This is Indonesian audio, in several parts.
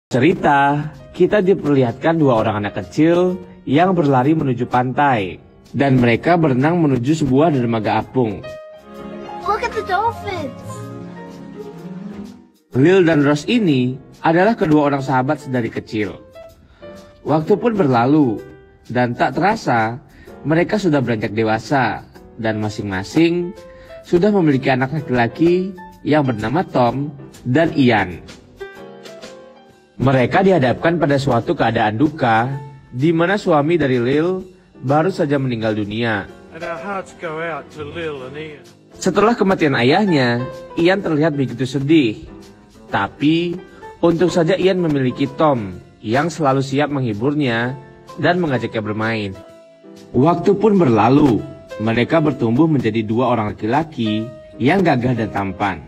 Cerita, kita diperlihatkan dua orang anak kecil yang berlari menuju pantai, dan mereka berenang menuju sebuah dermaga apung. Look at the dolphins. Lil dan Rose ini adalah kedua orang sahabat sedari kecil. Waktu pun berlalu, dan tak terasa mereka sudah beranjak dewasa, dan masing-masing sudah memiliki anak laki-laki yang bernama Tom dan Ian. Mereka dihadapkan pada suatu keadaan duka, di mana suami dari Lil baru saja meninggal dunia. Setelah kematian ayahnya, Ian terlihat begitu sedih. Tapi, untung saja Ian memiliki Tom, yang selalu siap menghiburnya dan mengajaknya bermain. Waktu pun berlalu, mereka bertumbuh menjadi dua orang laki-laki yang gagah dan tampan.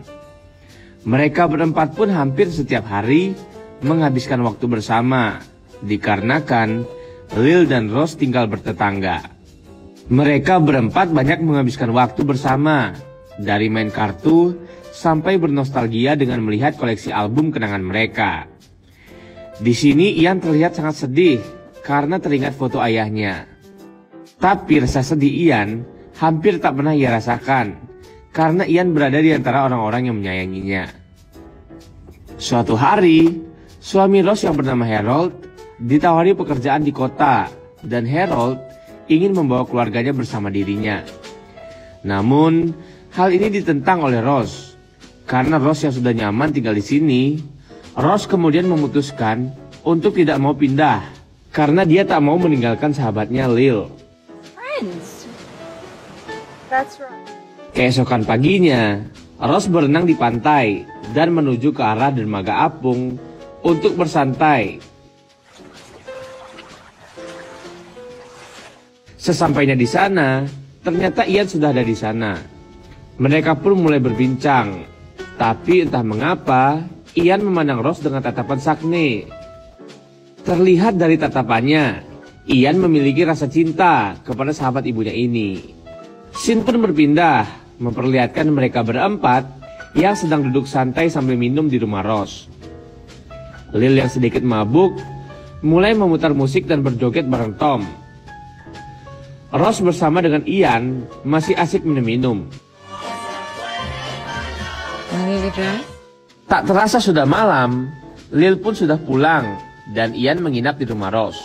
Mereka berempat pun hampir setiap hari menghabiskan waktu bersama, dikarenakan Lil dan Rose tinggal bertetangga. Mereka berempat banyak menghabiskan waktu bersama, dari main kartu sampai bernostalgia dengan melihat koleksi album kenangan mereka. Di sini Ian terlihat sangat sedih karena teringat foto ayahnya. Tapi rasa sedih Ian hampir tak pernah ia rasakan, karena Ian berada di antara orang-orang yang menyayanginya. Suatu hari, suami Rose yang bernama Harold ditawari pekerjaan di kota, dan Harold ingin membawa keluarganya bersama dirinya. Namun, hal ini ditentang oleh Rose. Karena Rose yang sudah nyaman tinggal di sini, Rose kemudian memutuskan untuk tidak mau pindah, karena dia tak mau meninggalkan sahabatnya Lil. Friends. That's right. Keesokan paginya, Rose berenang di pantai dan menuju ke arah dermaga apung untuk bersantai. Sesampainya di sana, ternyata Ian sudah ada di sana. Mereka pun mulai berbincang, tapi entah mengapa Ian memandang Rose dengan tatapan sakne. Terlihat dari tatapannya, Ian memiliki rasa cinta kepada sahabat ibunya ini. Scene pun berpindah, memperlihatkan mereka berempat yang sedang duduk santai sambil minum di rumah Rose. Lil yang sedikit mabuk mulai memutar musik dan berjoget bareng Tom. Rose bersama dengan Ian masih asik minum-minum. Tak terasa sudah malam, Lil pun sudah pulang dan Ian menginap di rumah Rose.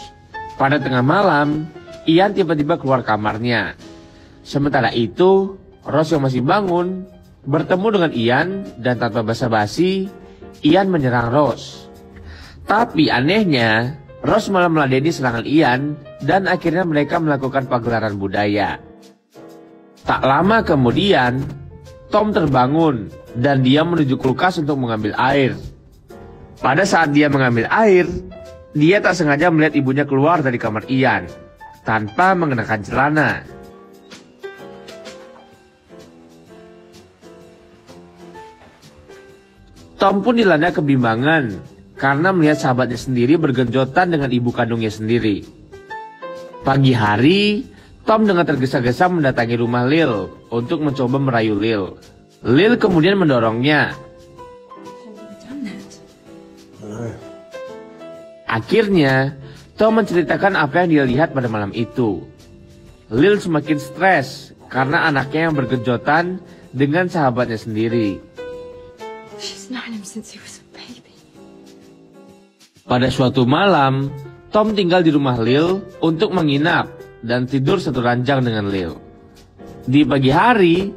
Pada tengah malam, Ian tiba-tiba keluar kamarnya. Sementara itu, Rose yang masih bangun bertemu dengan Ian dan tanpa basa-basi, Ian menyerang Rose. Tapi anehnya, Rose malah meladeni serangan Ian dan akhirnya mereka melakukan pagelaran budaya. Tak lama kemudian, Tom terbangun dan dia menuju kulkas untuk mengambil air. Pada saat dia mengambil air, dia tak sengaja melihat ibunya keluar dari kamar Ian tanpa mengenakan celana. Tom pun dilanda kebimbangan karena melihat sahabatnya sendiri bergenjotan dengan ibu kandungnya sendiri. Pagi hari, Tom dengan tergesa-gesa mendatangi rumah Lil untuk mencoba merayu Lil. Lil kemudian mendorongnya. Akhirnya, Tom menceritakan apa yang dia lihat pada malam itu. Lil semakin stres karena anaknya yang bergenjotan dengan sahabatnya sendiri. Pada suatu malam, Tom tinggal di rumah Lil untuk menginap dan tidur satu ranjang dengan Lil. Di pagi hari,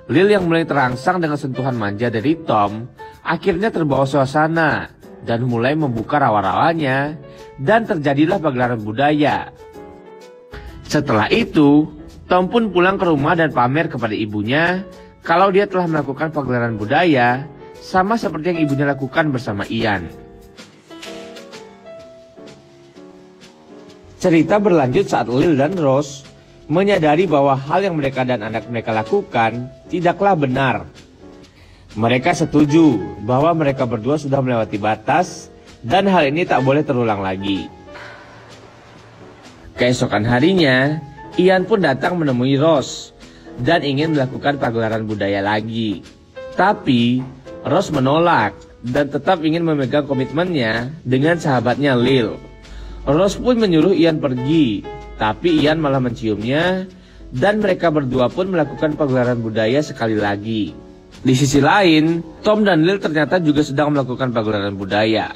Lil yang mulai terangsang dengan sentuhan manja dari Tom, akhirnya terbawa suasana dan mulai membuka rawa-rawanya dan terjadilah pagelaran budaya. Setelah itu, Tom pun pulang ke rumah dan pamer kepada ibunya kalau dia telah melakukan pagelaran budaya sama seperti yang ibunya lakukan bersama Ian. Cerita berlanjut saat Lil dan Rose menyadari bahwa hal yang mereka dan anak mereka lakukan tidaklah benar. Mereka setuju bahwa mereka berdua sudah melewati batas dan hal ini tak boleh terulang lagi. Keesokan harinya, Ian pun datang menemui Rose dan ingin melakukan pagelaran budaya lagi. Tapi Rose menolak dan tetap ingin memegang komitmennya dengan sahabatnya Lil. Rose pun menyuruh Ian pergi, tapi Ian malah menciumnya dan mereka berdua pun melakukan pagelaran budaya sekali lagi. Di sisi lain, Tom dan Lil ternyata juga sedang melakukan pagelaran budaya.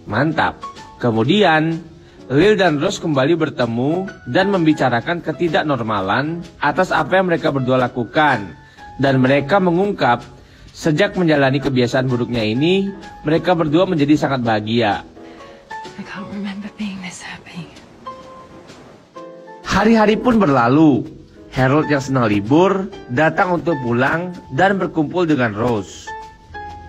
Mantap. Kemudian, Lil dan Rose kembali bertemu dan membicarakan ketidaknormalan atas apa yang mereka berdua lakukan. Dan mereka mengungkap, sejak menjalani kebiasaan buruknya ini, mereka berdua menjadi sangat bahagia. I can't remember being this happy. Hari-hari pun berlalu. Harold yang senang libur datang untuk pulang dan berkumpul dengan Rose.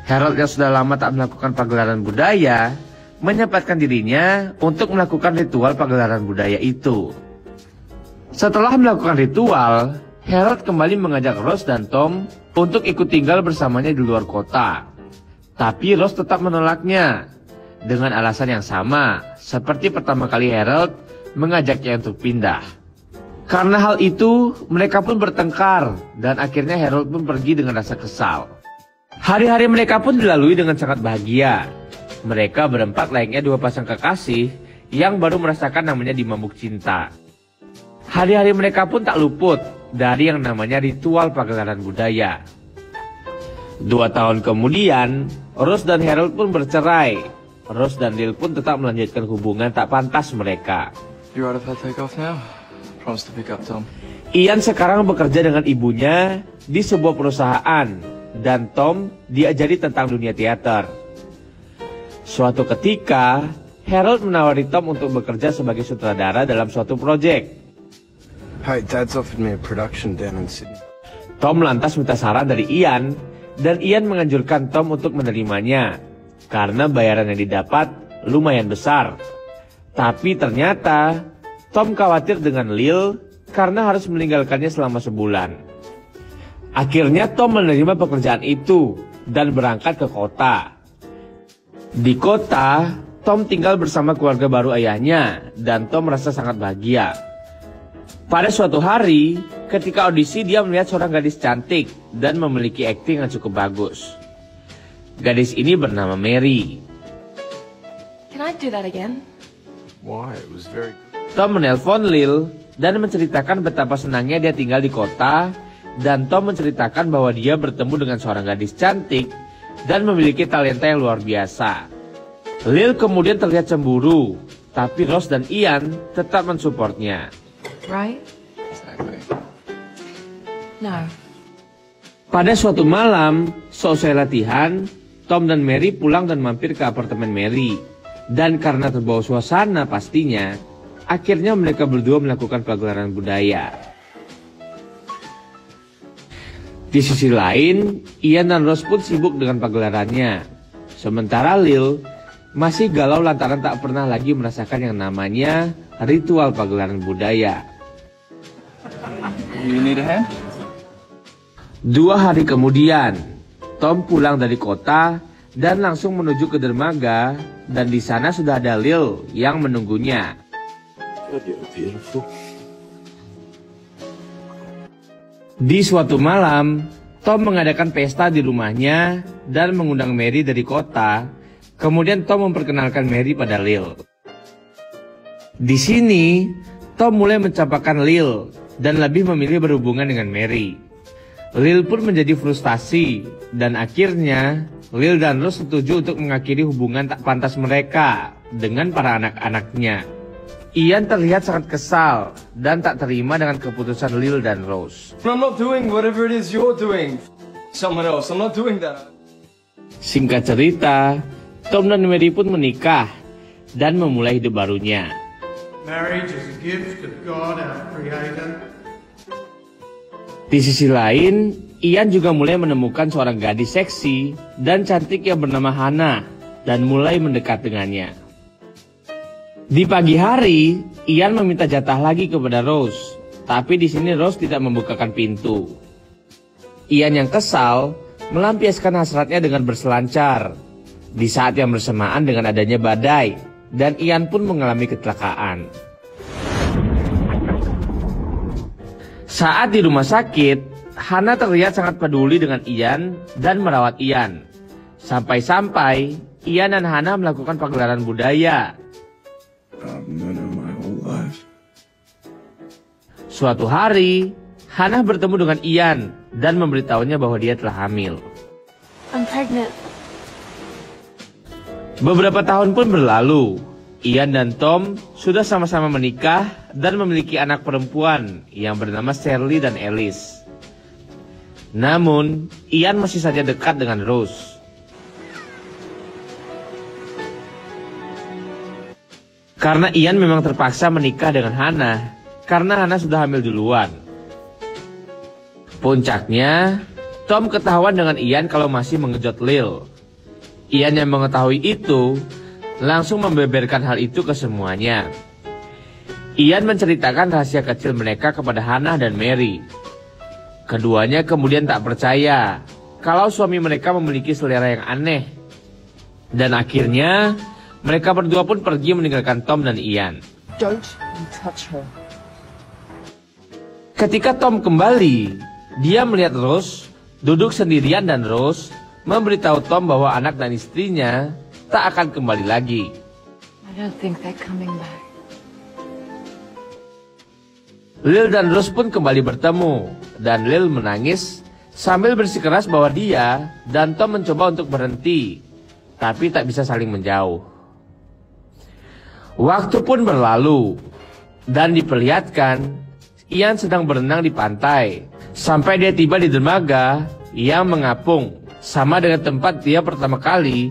Harold yang sudah lama tak melakukan pagelaran budaya menyempatkan dirinya untuk melakukan ritual pagelaran budaya itu. Setelah melakukan ritual, Harold kembali mengajak Rose dan Tom untuk ikut tinggal bersamanya di luar kota. Tapi Rose tetap menolaknya dengan alasan yang sama seperti pertama kali Harold mengajaknya untuk pindah. Karena hal itu, mereka pun bertengkar dan akhirnya Harold pun pergi dengan rasa kesal. Hari-hari mereka pun dilalui dengan sangat bahagia. Mereka berempat layaknya dua pasang kekasih yang baru merasakan namanya dimabuk cinta. Hari-hari mereka pun tak luput dari yang namanya ritual pagelaran budaya. 2 tahun kemudian, Rose dan Harold pun bercerai. Rose dan Lil pun tetap melanjutkan hubungan tak pantas mereka. You right if I take off now? Promise to pick up Tom. Ian sekarang bekerja dengan ibunya di sebuah perusahaan dan Tom diajari tentang dunia teater. Suatu ketika, Harold menawari Tom untuk bekerja sebagai sutradara dalam suatu proyek. Hey, Dad's offered me a production down in Sydney. Tom lantas minta saran dari Ian dan Ian menganjurkan Tom untuk menerimanya karena bayaran yang didapat lumayan besar. Tapi ternyata Tom khawatir dengan Lil karena harus meninggalkannya selama sebulan. Akhirnya Tom menerima pekerjaan itu dan berangkat ke kota. Di kota, Tom tinggal bersama keluarga baru ayahnya dan Tom merasa sangat bahagia. Pada suatu hari, ketika audisi dia melihat seorang gadis cantik dan memiliki akting yang cukup bagus. Gadis ini bernama Mary. Can I do that again? Why? It was very good. Tom menelpon Lil dan menceritakan betapa senangnya dia tinggal di kota dan Tom menceritakan bahwa dia bertemu dengan seorang gadis cantik dan memiliki talenta yang luar biasa. Lil kemudian terlihat cemburu, tapi Rose dan Ian tetap mensupportnya. Right? Exactly. No. Pada suatu malam, seusai latihan, Tom dan Mary pulang dan mampir ke apartemen Mary. Dan karena terbawa suasana pastinya, akhirnya mereka berdua melakukan pagelaran budaya. Di sisi lain, Ian dan Rose pun sibuk dengan pagelarannya. Sementara Lil masih galau lantaran tak pernah lagi merasakan yang namanya ritual pagelaran budaya. You need a hand? 2 hari kemudian, Tom pulang dari kota dan langsung menuju ke dermaga dan di sana sudah ada Lil yang menunggunya. Di suatu malam, Tom mengadakan pesta di rumahnya dan mengundang Mary dari kota. Kemudian Tom memperkenalkan Mary pada Lil. Di sini, Tom mulai mencampakkan Lil dan lebih memilih berhubungan dengan Mary. Lil pun menjadi frustasi dan akhirnya Lil dan Rose setuju untuk mengakhiri hubungan tak pantas mereka dengan para anak-anaknya. Ian terlihat sangat kesal dan tak terima dengan keputusan Lil dan Rose. I'm not doing whatever it is you're doing. Someone else. I'm not doing that. Singkat cerita, Tom dan Mary pun menikah dan memulai hidup barunya. Marriage is a gift of God, our Creator. Di sisi lain, Ian juga mulai menemukan seorang gadis seksi dan cantik yang bernama Hannah dan mulai mendekat dengannya. Di pagi hari, Ian meminta jatah lagi kepada Rose, tapi di sini Rose tidak membukakan pintu. Ian yang kesal melampiaskan hasratnya dengan berselancar di saat yang bersamaan dengan adanya badai dan Ian pun mengalami kecelakaan. Saat di rumah sakit, Hannah terlihat sangat peduli dengan Ian dan merawat Ian. Sampai-sampai Ian dan Hannah melakukan pagelaran budaya. I've known her my whole life. Suatu hari, Hannah bertemu dengan Ian dan memberitahunya bahwa dia telah hamil. I'm pregnant. Beberapa tahun pun berlalu. Ian dan Tom sudah sama-sama menikah dan memiliki anak perempuan yang bernama Shirley dan Alice. Namun, Ian masih saja dekat dengan Rose. Karena Ian memang terpaksa menikah dengan Hannah, karena Hannah sudah hamil duluan. Puncaknya, Tom ketahuan dengan Ian kalau masih mengejut Lil. Ian yang mengetahui itu, langsung membeberkan hal itu ke semuanya. Ian menceritakan rahasia kecil mereka kepada Hannah dan Mary. Keduanya kemudian tak percaya kalau suami mereka memiliki selera yang aneh. Dan akhirnya, mereka berdua pun pergi meninggalkan Tom dan Ian. Don't you touch her. Ketika Tom kembali, dia melihat Rose duduk sendirian dan Rose memberitahu Tom bahwa anak dan istrinya tak akan kembali lagi. I don't think they're coming back. Lil dan Rose pun kembali bertemu, dan Lil menangis sambil bersikeras bahwa dia dan Tom mencoba untuk berhenti, tapi tak bisa saling menjauh. Waktu pun berlalu, dan diperlihatkan Ian sedang berenang di pantai, sampai dia tiba di dermaga yang mengapung, sama dengan tempat dia pertama kali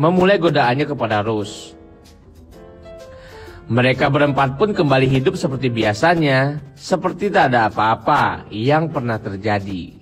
memulai godaannya kepada Rose. Mereka berempat pun kembali hidup seperti biasanya, seperti tak ada apa-apa yang pernah terjadi.